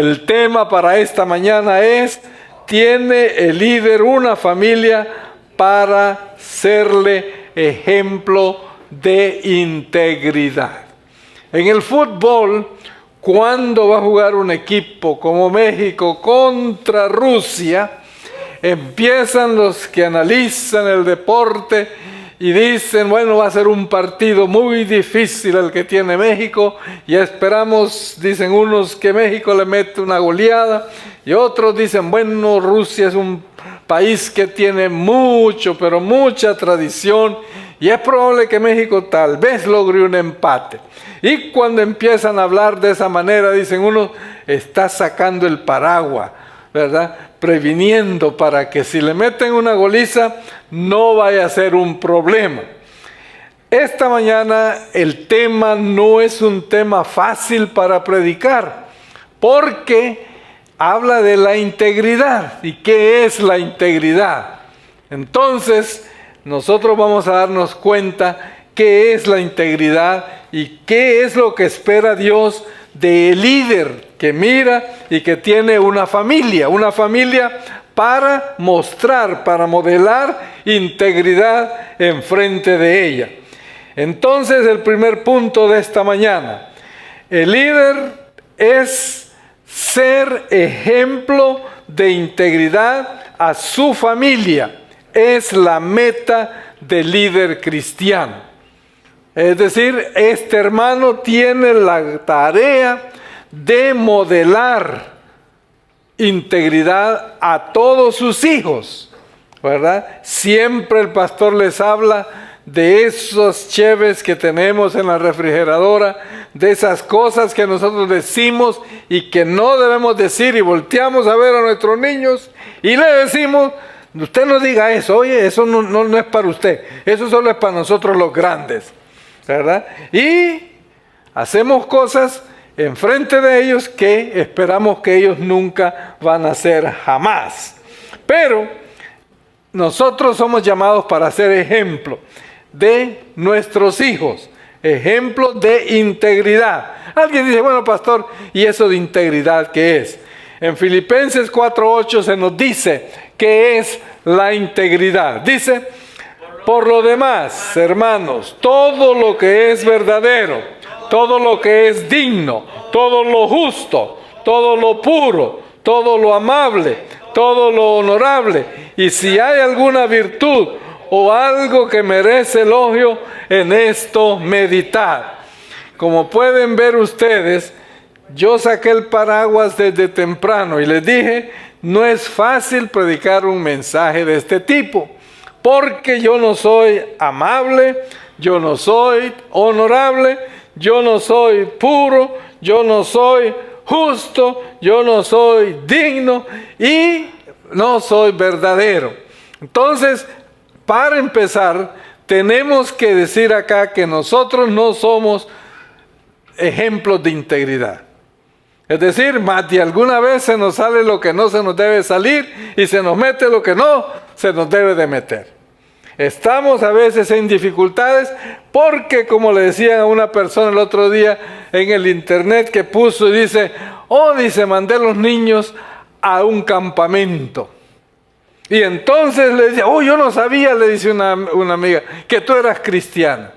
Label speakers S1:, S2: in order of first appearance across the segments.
S1: El tema para esta mañana es: ¿tiene el líder una familia para serle ejemplo de integridad? En el fútbol, cuando va a jugar un equipo como México contra Rusia, empiezan los que analizan el deporte y dicen, bueno, va a ser un partido muy difícil el que tiene México, y esperamos, dicen unos, que México le mete una goleada, y otros dicen, bueno, Rusia es un país que tiene mucho, pero mucha tradición, y es probable que México tal vez logre un empate. Y cuando empiezan a hablar de esa manera, dicen unos, está sacando el paraguas, ¿verdad? Previniendo para que si le meten una goliza no vaya a ser un problema. Esta mañana el tema no es un tema fácil para predicar, porque habla de la integridad. ¿Y qué es la integridad? Entonces nosotros vamos a darnos cuenta qué es la integridad y qué es lo que espera Dios del líder que mira y que tiene una familia para mostrar, para modelar integridad en frente de ella. Entonces, el primer punto de esta mañana: el líder es ser ejemplo de integridad a su familia. Es la meta del líder cristiano. Es decir, este hermano tiene la tarea de modelar integridad a todos sus hijos, ¿verdad? Siempre el pastor les habla de esos cheves que tenemos en la refrigeradora, de esas cosas que nosotros decimos y que no debemos decir, y volteamos a ver a nuestros niños y le decimos, usted no diga eso, oye, eso no es para usted, eso solo es para nosotros los grandes, ¿verdad? Y hacemos cosas enfrente de ellos que esperamos que ellos nunca van a hacer jamás. Pero nosotros somos llamados para ser ejemplo de nuestros hijos, ejemplo de integridad. Alguien dice, bueno, pastor, ¿y eso de integridad qué es? En Filipenses 4:8 se nos dice qué es la integridad. Dice, por lo demás, hermanos, todo lo que es verdadero, todo lo que es digno, todo lo justo, todo lo puro, todo lo amable, todo lo honorable, y si hay alguna virtud o algo que merece elogio, en esto meditad. Como pueden ver ustedes, yo saqué el paraguas desde temprano y les dije, no es fácil predicar un mensaje de este tipo, porque yo no soy amable, yo no soy honorable, yo no soy puro, yo no soy justo, yo no soy digno y no soy verdadero. Entonces, para empezar, tenemos que decir acá que nosotros no somos ejemplos de integridad. Es decir, más de alguna vez se nos sale lo que no se nos debe salir y se nos mete lo que no se nos debe de meter. Estamos a veces en dificultades porque, como le decía a una persona el otro día en el internet que puso y dice, mandé a los niños a un campamento. Y entonces le decía, yo no sabía, le dice una amiga, que tú eras cristiana.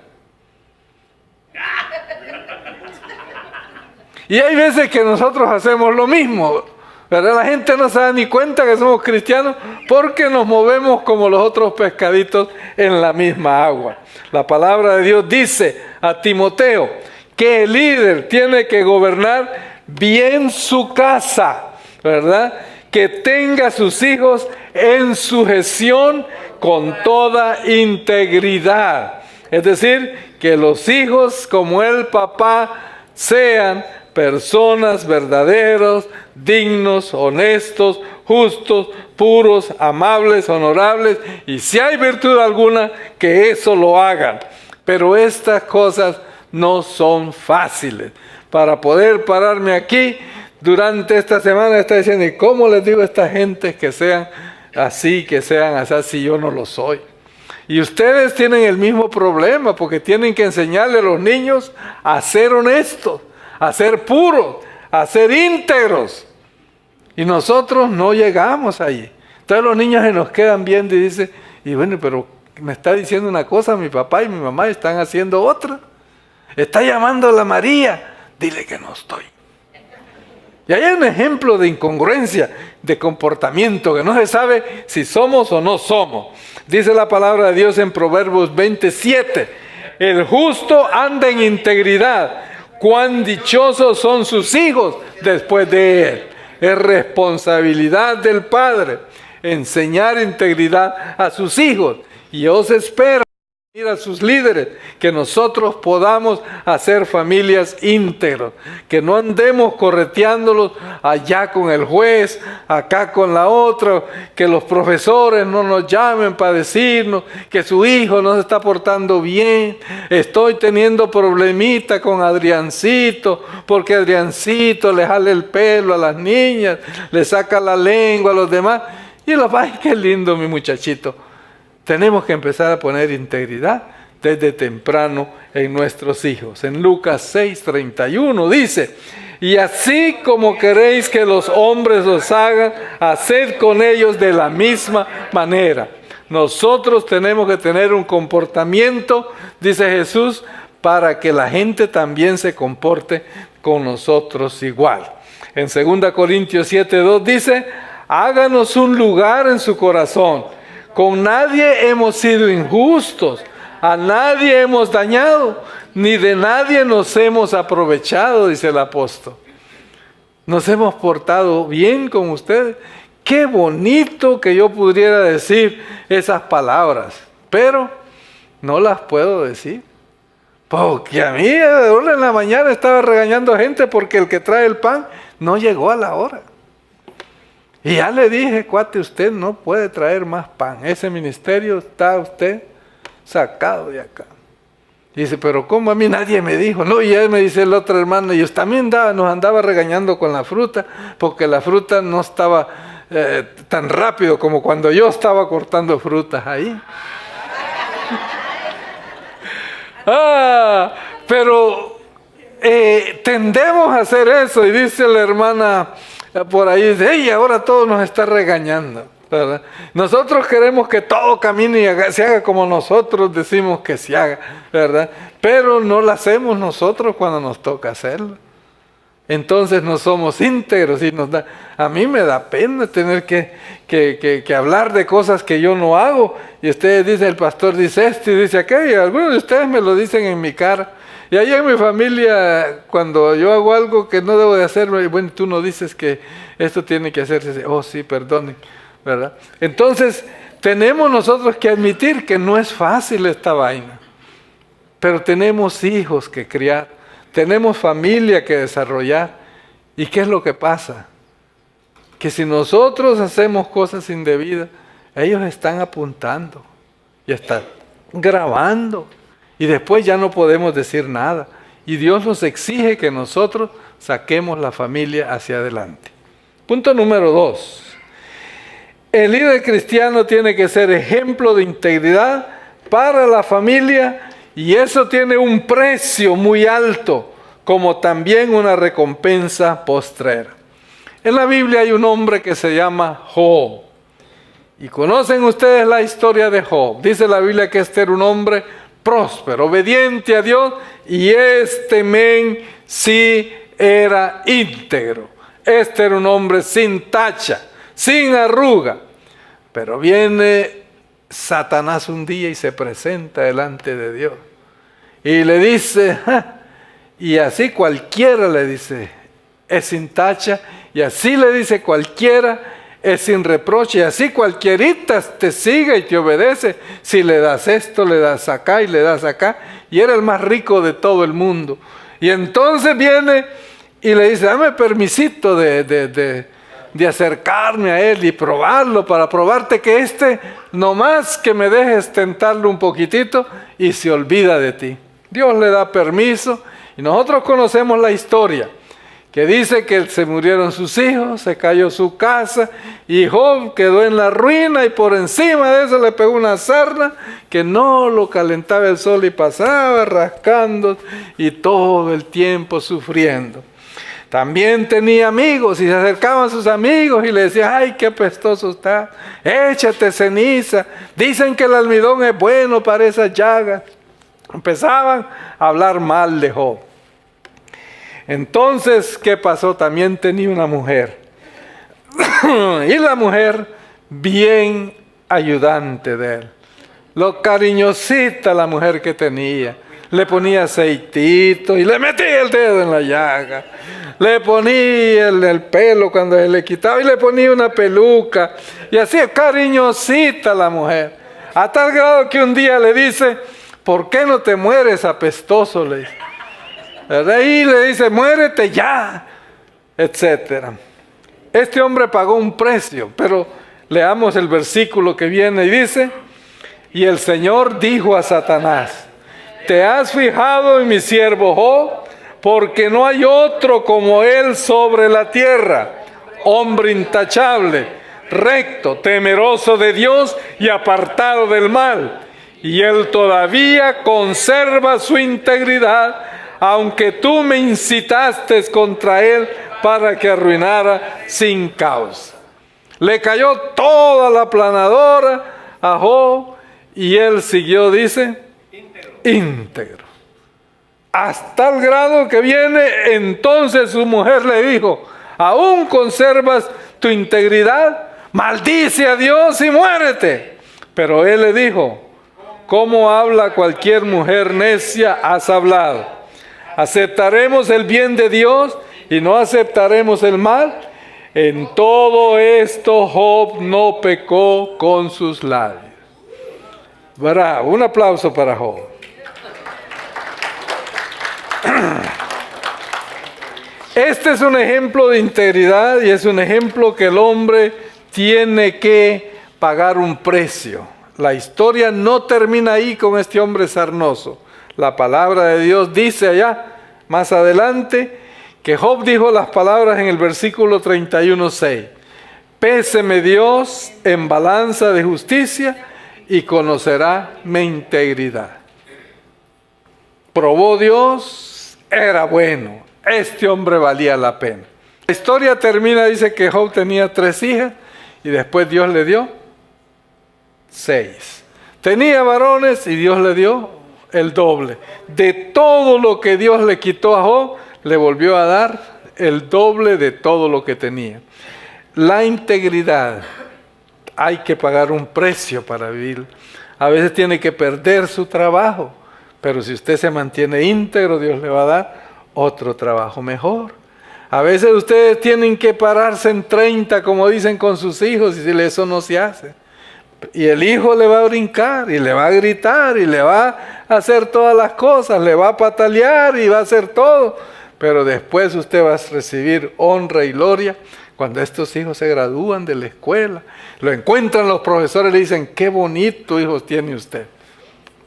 S1: Y hay veces que nosotros hacemos lo mismo, ¿verdad? La gente no se da ni cuenta que somos cristianos porque nos movemos como los otros pescaditos en la misma agua. La palabra de Dios dice a Timoteo que el líder tiene que gobernar bien su casa, ¿verdad? Que tenga a sus hijos en sujeción con toda integridad. Es decir, que los hijos, como el papá, sean personas verdaderos, dignos, honestos, justos, puros, amables, honorables, y si hay virtud alguna, que eso lo hagan. Pero estas cosas no son fáciles. Para poder pararme aquí durante esta semana, está diciendo, ¿y cómo les digo a esta gente que sean así, si yo no lo soy? Y ustedes tienen el mismo problema, porque tienen que enseñarle a los niños a ser honestos, a ser puros, a ser íntegros, Y nosotros no llegamos allí. Entonces los niños se nos quedan viendo y dicen, y bueno, pero me está diciendo una cosa, mi papá y mi mamá están haciendo otra. Está llamando a la María, dile que no estoy. Y ahí hay un ejemplo de incongruencia, de comportamiento, que no se sabe si somos o no somos. Dice la palabra de Dios en Proverbios 27, el justo anda en integridad, cuán dichosos son sus hijos después de él. Es responsabilidad del padre enseñar integridad a sus hijos. Y Dios espera a sus líderes que nosotros podamos hacer familias íntegras, que no andemos correteándolos allá con el juez, acá con la otra, que los profesores no nos llamen para decirnos que su hijo no se está portando bien, estoy teniendo problemita con Adriancito, porque Adriancito le jala el pelo a las niñas, le saca la lengua a los demás, y los ay, qué lindo mi muchachito. Tenemos que empezar a poner integridad desde temprano en nuestros hijos. En Lucas 6:31 dice, y así como queréis que los hombres os hagan, haced con ellos de la misma manera. Nosotros tenemos que tener un comportamiento, dice Jesús, para que la gente también se comporte con nosotros igual. En 2 Corintios 7:2 dice, háganos un lugar en su corazón. Con nadie hemos sido injustos, a nadie hemos dañado, ni de nadie nos hemos aprovechado, dice el apóstol. Nos hemos portado bien con ustedes. Qué bonito que yo pudiera decir esas palabras, pero no las puedo decir. Porque a mí ahora en la mañana estaba regañando a gente porque el que trae el pan no llegó a la hora. Y ya le dije, cuate, usted no puede traer más pan. Ese ministerio está usted sacado de acá. Dice, pero ¿cómo? A mí nadie me dijo. No, y él me dice la otra hermana, y usted también nos andaba regañando con la fruta, porque la fruta no estaba tan rápido como cuando yo estaba cortando frutas ahí. Pero tendemos a hacer eso, y dice la hermana por ahí, dice, hey, ahora todo nos está regañando, ¿verdad? Nosotros queremos que todo camine y se haga como nosotros decimos que se haga, ¿verdad? Pero no lo hacemos nosotros cuando nos toca hacerlo. Entonces no somos íntegros y a mí me da pena tener que hablar de cosas que yo no hago. Y ustedes dicen, el pastor dice esto y dice aquello, y algunos de ustedes me lo dicen en mi cara. Y ahí en mi familia, cuando yo hago algo que no debo de hacer, bueno, tú no dices que esto tiene que hacerse. Oh, sí, perdonen, ¿verdad? Entonces, tenemos nosotros que admitir que no es fácil esta vaina. Pero tenemos hijos que criar, tenemos familia que desarrollar. ¿Y qué es lo que pasa? Que si nosotros hacemos cosas indebidas, ellos están apuntando y están grabando. Y después ya no podemos decir nada. Y Dios nos exige que nosotros saquemos la familia hacia adelante. Punto número 2. El líder cristiano tiene que ser ejemplo de integridad para la familia, y eso tiene un precio muy alto, como también una recompensa postrera. En la Biblia hay un hombre que se llama Job. Y conocen ustedes la historia de Job. Dice la Biblia que este era un hombre próspero, obediente a Dios, y este men sí era íntegro. Este era un hombre sin tacha, sin arruga. Pero viene Satanás un día y se presenta delante de Dios. Y le dice, y así cualquiera le dice, es sin tacha, y así le dice cualquiera, es sin reproche, y así cualquierita te sigue y te obedece, si le das esto, le das acá y le das acá, y era el más rico de todo el mundo. Y entonces viene y le dice, dame permisito de acercarme a él y probarlo, para probarte que nomás que me dejes tentarlo un poquitito y se olvida de ti. Dios le da permiso, y nosotros conocemos la historia, que dice que se murieron sus hijos, se cayó su casa, y Job quedó en la ruina, y por encima de eso le pegó una sarna que no lo calentaba el sol, y pasaba rascando y todo el tiempo sufriendo. También tenía amigos y se acercaban sus amigos y le decían, ay, qué apestoso está, échate ceniza. Dicen que el almidón es bueno para esas llagas. Empezaban a hablar mal de Job. Entonces, ¿qué pasó? También tenía una mujer. Y la mujer, bien ayudante de él. Lo cariñosita la mujer que tenía. Le ponía aceitito y le metía el dedo en la llaga. Le ponía el pelo cuando se le quitaba y le ponía una peluca. Y así, cariñosita la mujer. A tal grado que un día le dice, ¿por qué no te mueres, apestoso? Le dice. ¿Verdad? Y le dice, muérete ya, etcétera. Este hombre pagó un precio, pero leamos el versículo que viene y dice, y el Señor dijo a Satanás, ¿te has fijado en mi siervo Job? Porque no hay otro como él sobre la tierra, hombre intachable, recto, temeroso de Dios y apartado del mal. Y él todavía conserva su integridad, aunque tú me incitaste contra él para que arruinara sin causa. Le cayó toda la planadora a Job y él siguió, dice, íntegro. Hasta el grado que viene, entonces su mujer le dijo, ¿aún conservas tu integridad? Maldice a Dios y muérete. Pero él le dijo, ¿cómo habla cualquier mujer necia? Has hablado. ¿Aceptaremos el bien de Dios y no aceptaremos el mal? En todo esto Job no pecó con sus labios. Bravo, un aplauso para Job. Este es un ejemplo de integridad y es un ejemplo que el hombre tiene que pagar un precio. La historia no termina ahí con este hombre sarnoso. La palabra de Dios dice allá, más adelante, que Job dijo las palabras en el versículo 31:6. Péseme Dios en balanza de justicia y conocerá mi integridad. Probó Dios, era bueno. Este hombre valía la pena. La historia termina, dice que Job tenía 3 hijas y después Dios le dio 6. Tenía varones y Dios le dio el doble. De todo lo que Dios le quitó a Job, le volvió a dar el doble de todo lo que tenía. La integridad, hay que pagar un precio para vivir. A veces tiene que perder su trabajo, pero si usted se mantiene íntegro, Dios le va a dar otro trabajo mejor. A veces ustedes tienen que pararse en 30, como dicen con sus hijos, y eso no se hace. Y el hijo le va a brincar, y le va a gritar, y le va a hacer todas las cosas, le va a patalear, y va a hacer todo. Pero después usted va a recibir honra y gloria cuando estos hijos se gradúan de la escuela. Lo encuentran los profesores y le dicen, qué bonito hijos tiene usted.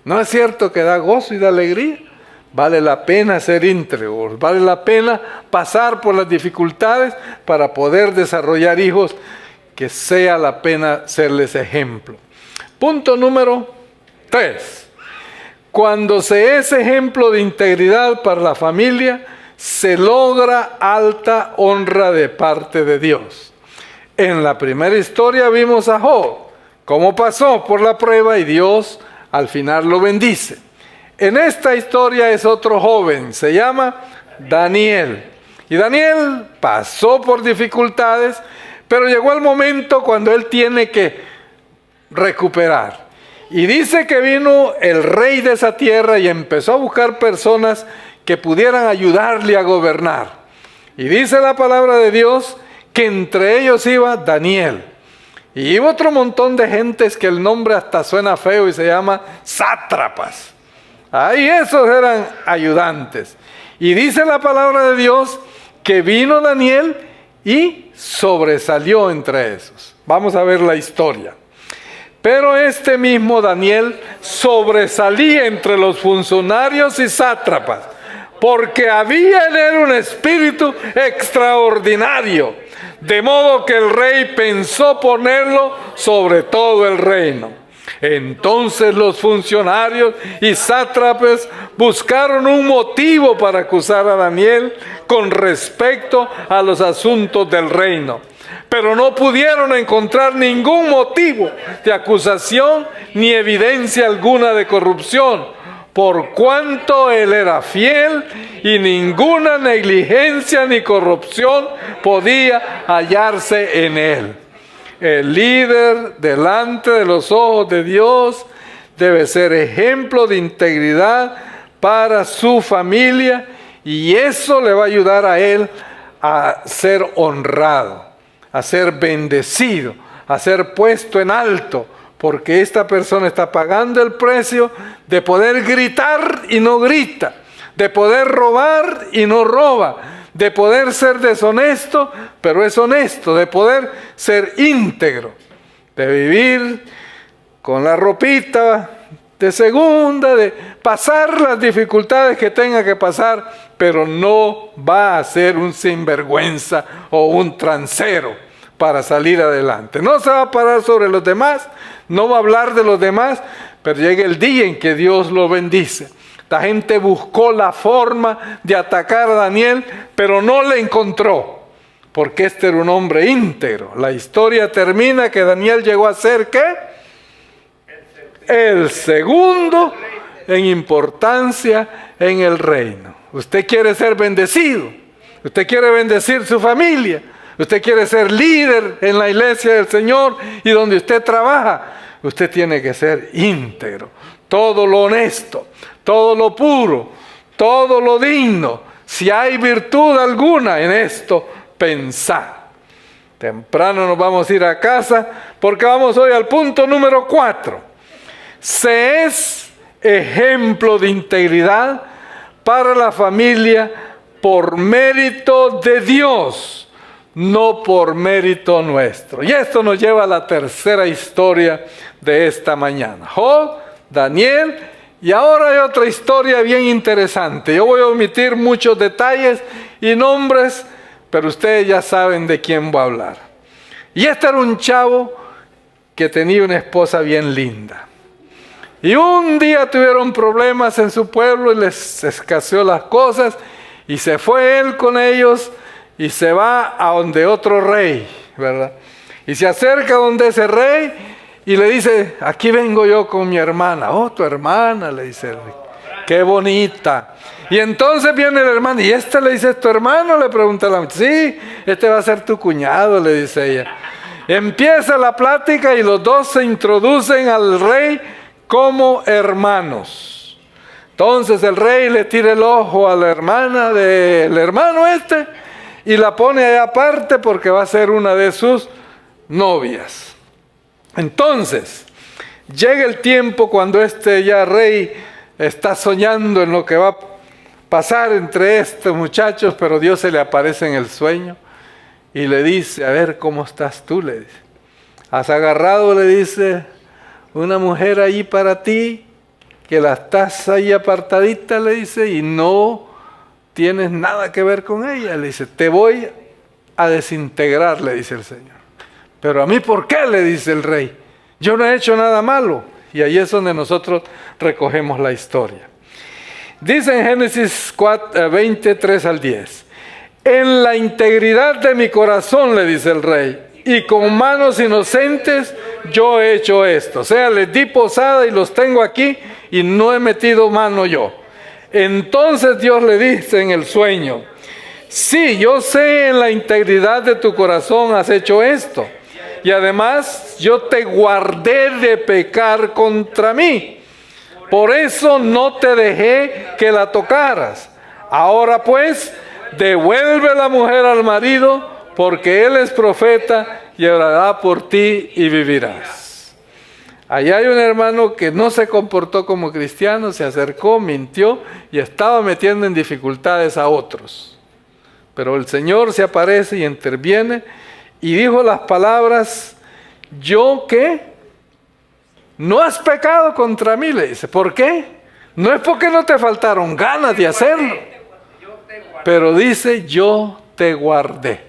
S1: ¿No es cierto que da gozo y da alegría? Vale la pena ser íntegros, vale la pena pasar por las dificultades para poder desarrollar hijos que sea la pena serles ejemplo. Punto número 3. Cuando se es ejemplo de integridad para la familia, se logra alta honra de parte de Dios. En la primera historia vimos a Job, cómo pasó por la prueba y Dios al final lo bendice. En esta historia es otro joven, se llama Daniel. Y Daniel pasó por dificultades, pero llegó el momento cuando él tiene que recuperar. Y dice que vino el rey de esa tierra y empezó a buscar personas que pudieran ayudarle a gobernar. Y dice la palabra de Dios que entre ellos iba Daniel. Y iba otro montón de gentes que el nombre hasta suena feo y se llama sátrapas. Ahí esos eran ayudantes. Y dice la palabra de Dios que vino Daniel y sobresalió entre esos. Vamos a ver la historia. Pero este mismo Daniel sobresalía entre los funcionarios y sátrapas, porque había en él un espíritu extraordinario, de modo que el rey pensó ponerlo sobre todo el reino. Entonces los funcionarios y sátrapes buscaron un motivo para acusar a Daniel con respecto a los asuntos del reino. Pero no pudieron encontrar ningún motivo de acusación ni evidencia alguna de corrupción, por cuanto él era fiel y ninguna negligencia ni corrupción podía hallarse en él. El líder delante de los ojos de Dios debe ser ejemplo de integridad para su familia, y eso le va a ayudar a él a ser honrado, a ser bendecido, a ser puesto en alto, porque esta persona está pagando el precio de poder gritar y no grita, de poder robar y no roba, de poder ser deshonesto, pero es honesto, de poder ser íntegro, de vivir con la ropita de segunda, de pasar las dificultades que tenga que pasar, pero no va a ser un sinvergüenza o un transero para salir adelante. No se va a parar sobre los demás, no va a hablar de los demás, pero llega el día en que Dios lo bendice. La gente buscó la forma de atacar a Daniel, pero no le encontró, porque este era un hombre íntegro. La historia termina que Daniel llegó a ser, ¿qué? El segundo en importancia en el reino. Usted quiere ser bendecido, usted quiere bendecir su familia, usted quiere ser líder en la iglesia del Señor y donde usted trabaja, usted tiene que ser íntegro. Todo lo honesto, todo lo puro, todo lo digno. Si hay virtud alguna en esto, pensad. Temprano nos vamos a ir a casa porque vamos hoy al punto número 4. Se es ejemplo de integridad para la familia por mérito de Dios, no por mérito nuestro. Y esto nos lleva a la tercera historia de esta mañana. Job, Daniel, y ahora hay otra historia bien interesante. Yo voy a omitir muchos detalles y nombres, pero ustedes ya saben de quién voy a hablar. Y este era un chavo que tenía una esposa bien linda. Y un día tuvieron problemas en su pueblo y les escaseó las cosas, y se fue él con ellos y se va a donde otro rey, ¿verdad? Y se acerca a donde ese rey y le dice, aquí vengo yo con mi hermana. Oh, tu hermana, le dice el rey. Qué bonita. Y entonces viene el hermano, y este le dice, ¿es tu hermano? Le pregunta la muchacha. Sí, este va a ser tu cuñado, le dice ella. Empieza la plática y los dos se introducen al rey como hermanos. Entonces el rey le tira el ojo a la hermana del hermano y la pone allá aparte porque va a ser una de sus novias. Entonces llega el tiempo cuando ya rey está soñando en lo que va a pasar entre estos muchachos, pero Dios se le aparece en el sueño y le dice, a ver, ¿cómo estás tú? Le dice, ¿has agarrado? Le dice, una mujer ahí para ti, que la estás ahí apartadita, le dice, y no tienes nada que ver con ella. Le dice, te voy a desintegrar, le dice el Señor. Pero a mí, ¿por qué? Le dice el rey. Yo no he hecho nada malo. Y ahí es donde nosotros recogemos la historia. Dice en Génesis 23 al 10. En la integridad de mi corazón, le dice el rey, y con manos inocentes yo he hecho esto. O sea, les di posada y los tengo aquí y no he metido mano yo. Entonces Dios le dice en el sueño, sí, yo sé, en la integridad de tu corazón has hecho esto. Y además yo te guardé de pecar contra mí. Por eso no te dejé que la tocaras. Ahora pues, devuelve la mujer al marido, porque él es profeta y orará por ti y vivirás. Allá hay un hermano que no se comportó como cristiano, se acercó, mintió y estaba metiendo en dificultades a otros. Pero el Señor se aparece y interviene y dijo las palabras, ¿yo qué? No has pecado contra mí, le dice. ¿Por qué? No es porque no te faltaron ganas de hacerlo, pero dice, yo te guardé.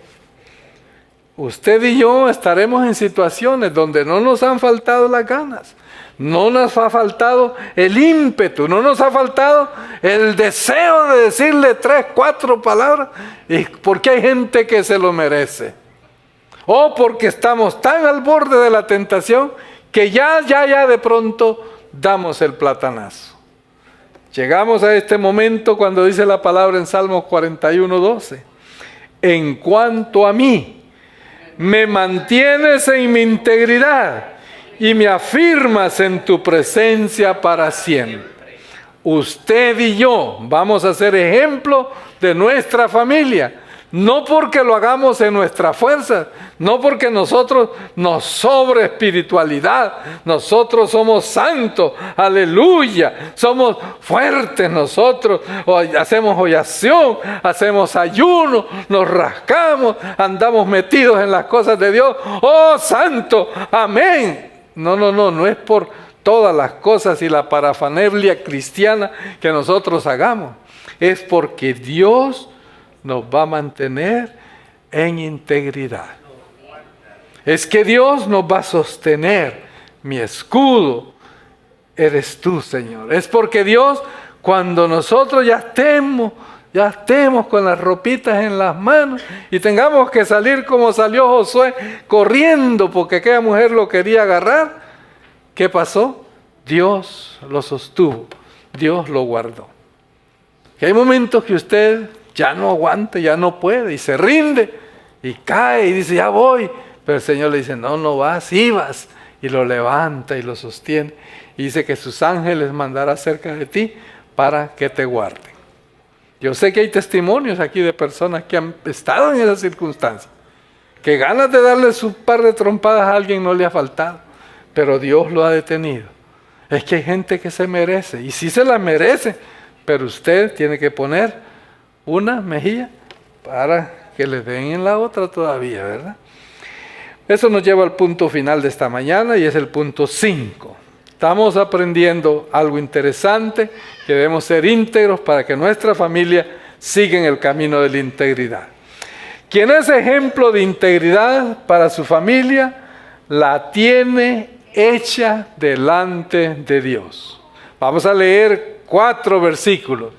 S1: usted y yo estaremos en situaciones donde no nos han faltado las ganas, no nos ha faltado el ímpetu, no nos ha faltado el deseo de decirle 3, 4 palabras, y porque hay gente que se lo merece. O porque estamos tan al borde de la tentación que ya de pronto damos el platanazo. Llegamos a este momento cuando dice la palabra en Salmos 41:12. En cuanto a mí, me mantienes en mi integridad y me afirmas en tu presencia para siempre. Usted y yo vamos a ser ejemplo de nuestra familia. No porque lo hagamos en nuestra fuerza, no porque nosotros nos sobre espiritualidad, nosotros somos santos, aleluya, somos fuertes nosotros, hacemos oración, hacemos ayuno, nos rascamos, andamos metidos en las cosas de Dios, oh santo, amén. No es por todas las cosas y la parafernalia cristiana que nosotros hagamos, es porque Dios nos va a mantener en integridad. Es que Dios nos va a sostener. Mi escudo eres tú, Señor. Es porque Dios, cuando nosotros ya estemos con las ropitas en las manos y tengamos que salir como salió Josué, corriendo porque aquella mujer lo quería agarrar, ¿qué pasó? Dios lo sostuvo, Dios lo guardó. Que hay momentos que usted ya no aguanta, ya no puede, y se rinde, y cae, y dice, ya voy. Pero el Señor le dice, no vas, sí vas. Y lo levanta y lo sostiene. Y dice que sus ángeles mandará cerca de ti para que te guarden. Yo sé que hay testimonios aquí de personas que han estado en esas circunstancias, que ganas de darle su par de trompadas a alguien no le ha faltado, pero Dios lo ha detenido. Es que hay gente que se merece, y sí se la merece, pero usted tiene que poner una mejilla para que le den en la otra todavía, ¿verdad? Eso nos lleva al punto final de esta mañana y es el punto 5. Estamos aprendiendo algo interesante, que debemos ser íntegros para que nuestra familia siga en el camino de la integridad. Quien es ejemplo de integridad para su familia, la tiene hecha delante de Dios. Vamos a leer 4 versículos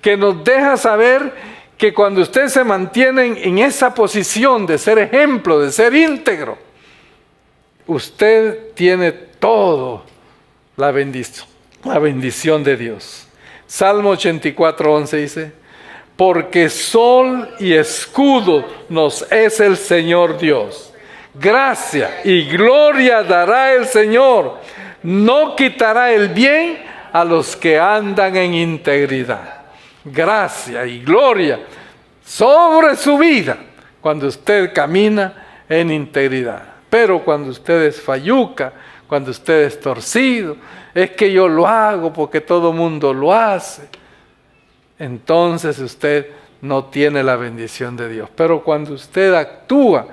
S1: que nos deja saber que cuando usted se mantiene en esa posición de ser ejemplo, de ser íntegro, usted tiene todo la bendición de Dios. Salmo 84:11 dice, porque sol y escudo nos es el Señor Dios. Gracia y gloria dará el Señor. No quitará el bien a los que andan en integridad. Gracia y gloria sobre su vida cuando usted camina en integridad. Pero cuando usted es falluca, cuando usted es torcido, es que yo lo hago porque todo mundo lo hace, entonces usted no tiene la bendición de Dios. Pero cuando usted actúa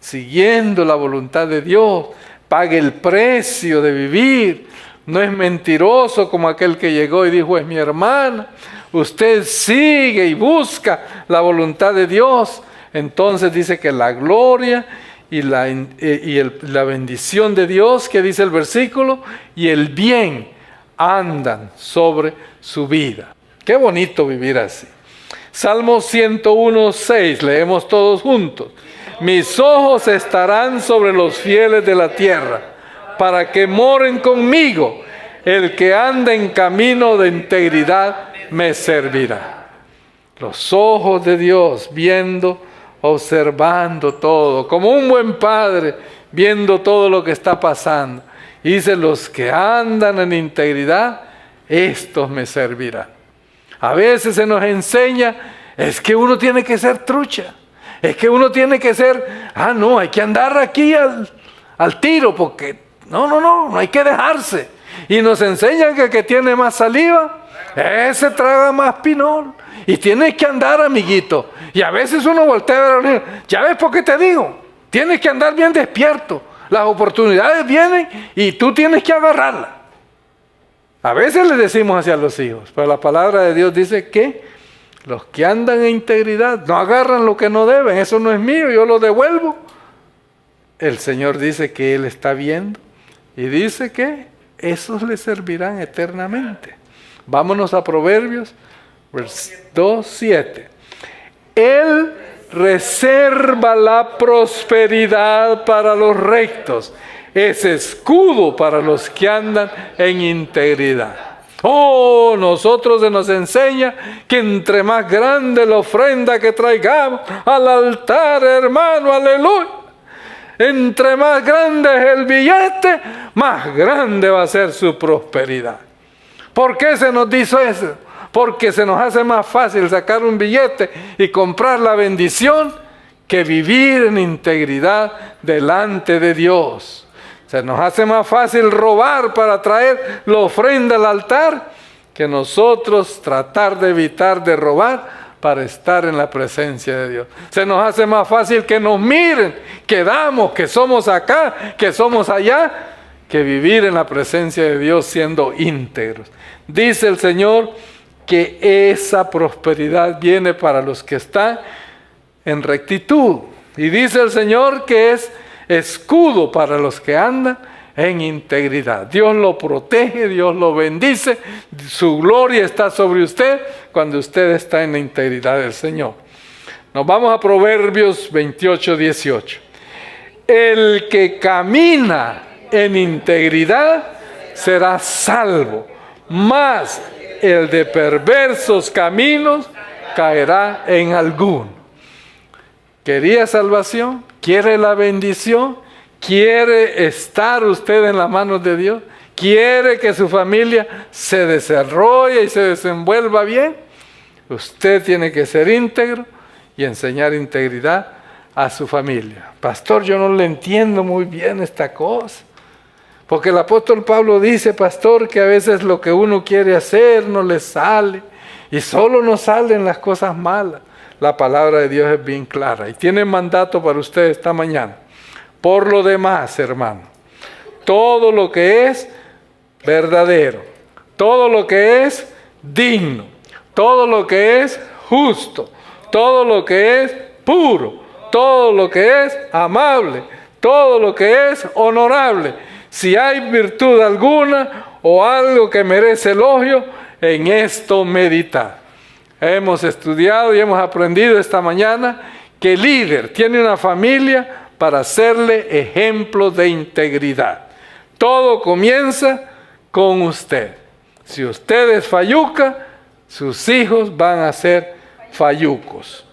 S1: siguiendo la voluntad de Dios, pague el precio de vivir, no es mentiroso como aquel que llegó y dijo, es mi hermana. Usted sigue y busca la voluntad de Dios. Entonces dice que la gloria y la bendición de Dios, que dice el versículo, y el bien andan sobre su vida. Qué bonito vivir así. Salmo 101:6, leemos todos juntos. Mis ojos estarán sobre los fieles de la tierra, para que moren conmigo. El que anda en camino de integridad me servirá. Los ojos de Dios viendo, observando todo, como un buen padre viendo todo lo que está pasando. Y dice, los que andan en integridad, estos me servirán. A veces se nos enseña, es que uno tiene que ser trucha, es que uno tiene que ser, hay que andar aquí al tiro, porque no hay que dejarse. Y nos enseñan que el que tiene más saliva, ese traga más pinol. Y tienes que andar, amiguito. Y a veces uno voltea a ver, ya ves por qué te digo, tienes que andar bien despierto. Las oportunidades vienen y tú tienes que agarrarlas. A veces le decimos hacia los hijos, pero la palabra de Dios dice que los que andan en integridad no agarran lo que no deben. Eso no es mío, yo lo devuelvo el Señor dice que Él está viendo y dice que esos le servirán eternamente. Vámonos a Proverbios 2:7. Él reserva la prosperidad para los rectos, es escudo para los que andan en integridad. Oh, nosotros se nos enseña que entre más grande la ofrenda que traigamos al altar, hermano, aleluya, entre más grande es el billete, más grande va a ser su prosperidad. ¿Por qué se nos dice eso? Porque se nos hace más fácil sacar un billete y comprar la bendición que vivir en integridad delante de Dios. Se nos hace más fácil robar para traer la ofrenda al altar que nosotros tratar de evitar de robar para estar en la presencia de Dios. Se nos hace más fácil que nos miren, que damos, que somos acá, que somos allá, que vivir en la presencia de Dios siendo íntegros. Dice el Señor que esa prosperidad viene para los que están en rectitud. Y dice el Señor que es escudo para los que andan en integridad. Dios lo protege, Dios lo bendice, su gloria está sobre usted cuando usted está en la integridad del Señor. Nos vamos a Proverbios 28:18. El que camina en integridad será salvo, mas el de perversos caminos caerá en alguno. ¿Quería salvación? ¿Quiere la bendición? ¿Quiere estar usted en las manos de Dios? ¿Quiere que su familia se desarrolle y se desenvuelva bien? Usted tiene que ser íntegro y enseñar integridad a su familia. Pastor, yo no le entiendo muy bien esta cosa. Porque el apóstol Pablo dice, pastor, que a veces lo que uno quiere hacer no le sale. Y solo nos salen las cosas malas. La palabra de Dios es bien clara. Y tiene mandato para usted esta mañana. Por lo demás, hermano, todo lo que es verdadero, todo lo que es digno, todo lo que es justo, todo lo que es puro, todo lo que es amable, todo lo que es honorable. Si hay virtud alguna o algo que merece elogio, en esto meditar. Hemos estudiado y hemos aprendido esta mañana que el líder tiene una familia para hacerle ejemplo de integridad. Todo comienza con usted. Si usted es falluca, sus hijos van a ser fallucos.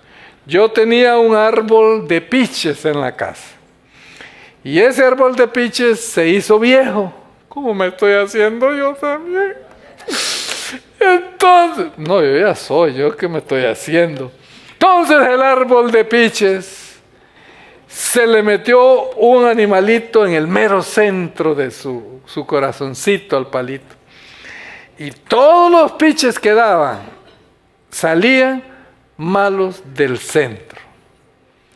S1: Yo tenía un árbol de piches en la casa. Y ese árbol de piches se hizo viejo, como me estoy haciendo yo también. Entonces, no, yo ya soy, yo que me estoy haciendo. Entonces el árbol de piches se le metió un animalito en el mero centro de su corazoncito al palito. Y todos los piches que daban salían malos del centro.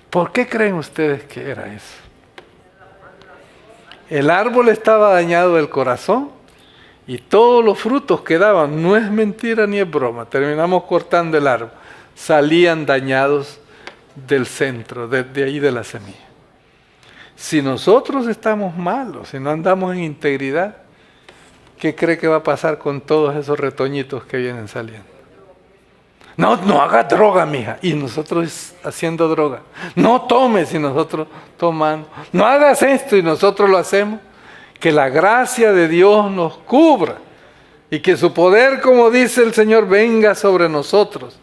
S1: ¿Por qué creen ustedes que era eso? El árbol estaba dañado del corazón y todos los frutos que daban, no es mentira ni es broma, terminamos cortando el árbol, salían dañados del centro, de ahí de la semilla. Si nosotros estamos malos, si no andamos en integridad, ¿qué cree que va a pasar con todos esos retoñitos que vienen saliendo? No haga droga, mija. Y nosotros haciendo droga. No tomes y nosotros tomando. No hagas esto y nosotros lo hacemos. Que la gracia de Dios nos cubra. Y que su poder, como dice el Señor, venga sobre nosotros.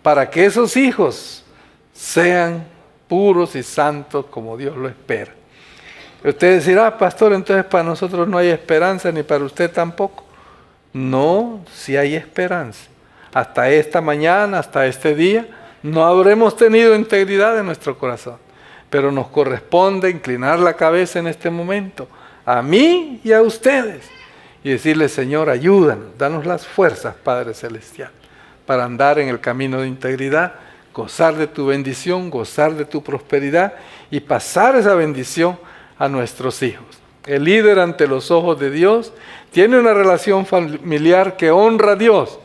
S1: Para que esos hijos sean puros y santos como Dios lo espera. Usted dirá, pastor, entonces para nosotros no hay esperanza, ni para usted tampoco. No, sí hay esperanza. Hasta esta mañana, hasta este día, no habremos tenido integridad en nuestro corazón. Pero nos corresponde inclinar la cabeza en este momento, a mí y a ustedes, y decirle, Señor, ayúdanos, danos las fuerzas, Padre Celestial, para andar en el camino de integridad, gozar de tu bendición, gozar de tu prosperidad y pasar esa bendición a nuestros hijos. El líder ante los ojos de Dios tiene una relación familiar que honra a Dios.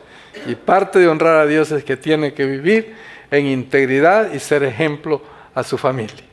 S1: Y parte de honrar a Dios es que tiene que vivir en integridad y ser ejemplo a su familia.